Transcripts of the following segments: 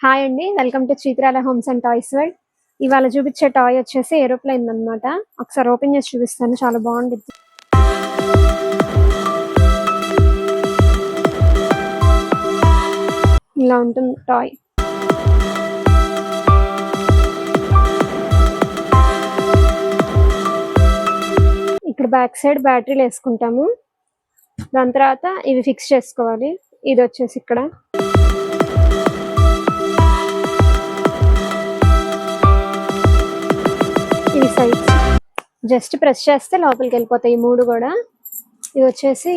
Hi అండి, welcome to చిత్రాల homes and toys world. ఇవాళ చూపించే టాయ్ వచ్చేసి ఏరోప్లేన్ అన్నమాట. ఒకసారి ఓపెన్ చేసి చూపిస్తాను, చాలా బాగుంటుంది. ఇలా ఉంటుంది టాయ్. ఇక్కడ బ్యాక్ సైడ్ బ్యాటరీలు వేసుకుంటాము. దాని తర్వాత ఇవి ఫిక్స్ చేసుకోవాలి. ఇది వచ్చేసి ఇక్కడ ఇవి సైడ్స్ జస్ట్ ప్రెస్ చేస్తే లోపలికి వెళ్ళిపోతాయి ఈ మూడు కూడా. ఇది వచ్చేసి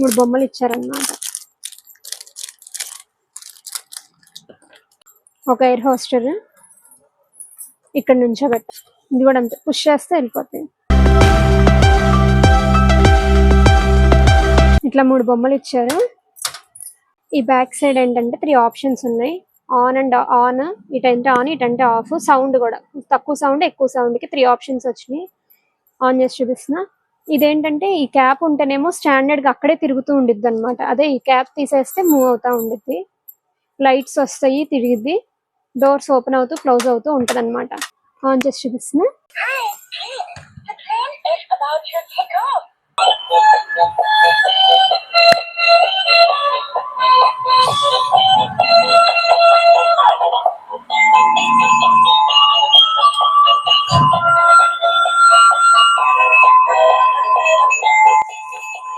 3 బొమ్మలు ఇచ్చారన్నమాట. ఒక ఎయిర్ హోస్టర్ ఇక్కడ నుంచోబెట్ట, ఇది కూడా అంతే, పుష్ చేస్తే వెళ్ళిపోతాయి. ఇట్లా 3 బొమ్మలు ఇచ్చారు. ఈ బ్యాక్ సైడ్ ఏంటంటే 3 ఆప్షన్స్ ఉన్నాయి. ఆన్ అండ్ ఆన్, ఇటంటే ఆన్, ఇటంటే ఆఫ్. సౌండ్ కూడా తక్కువ సౌండ్ ఎక్కువ సౌండ్ కి 3 ఆప్షన్స్ వచ్చినాయి. ఆన్ చేసి చూపిస్తున్నా. ఇదేంటంటే ఈ క్యాప్ ఉంటేనేమో స్టాండర్డ్ గా అక్కడే తిరుగుతూ ఉండిద్ది అనమాట. అదే ఈ క్యాప్ తీసేస్తే మూవ్ అవుతా ఉండిద్ది. లైట్స్ వస్తాయి, తిరిగిద్ది. డోర్స్ ఓపెన్ అవుతూ క్లోజ్ అవుతూ ఉంటది అనమాట. ఆన్ చేసి చూపిస్తున్నా.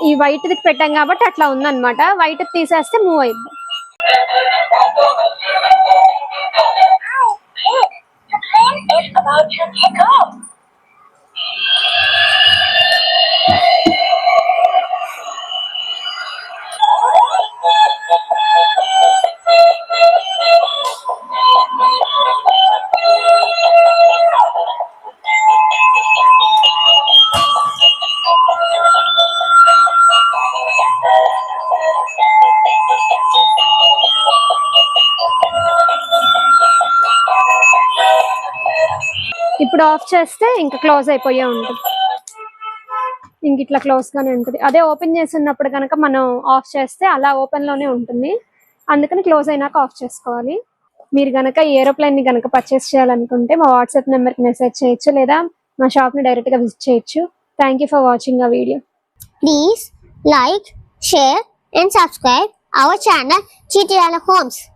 ఈ వైట్ ది పెట్టాం కాబట్టి అట్లా ఉందన్నమాట. వైట్ తీసేస్తే మూవ్ అయింది. ఇప్పుడు ఆఫ్ చేస్తే ఇంకా క్లోజ్ అయిపోయే ఉంటుంది. ఇంక ఇట్లా క్లోజ్ గానే ఉంటుంది. అదే ఓపెన్ చేసి ఉన్నప్పుడు కనుక మనం ఆఫ్ చేస్తే అలా ఓపెన్ లోనే ఉంటుంది. అందుకని క్లోజ్ అయినాక ఆఫ్ చేసుకోవాలి. మీరు కనుక ఏరోప్లేన్ ని కనుక పర్చేస్ చేయాలనుకుంటే మా వాట్సాప్ నెంబర్ కి మెసేజ్ చేయొచ్చు, లేదా మా షాప్ ని డైరెక్ట్ గా విజిట్ చేయొచ్చు. థ్యాంక్ యూ ఫర్ వాచింగ్ ఆ video. Please like, share and subscribe our channel Chitrala Homes.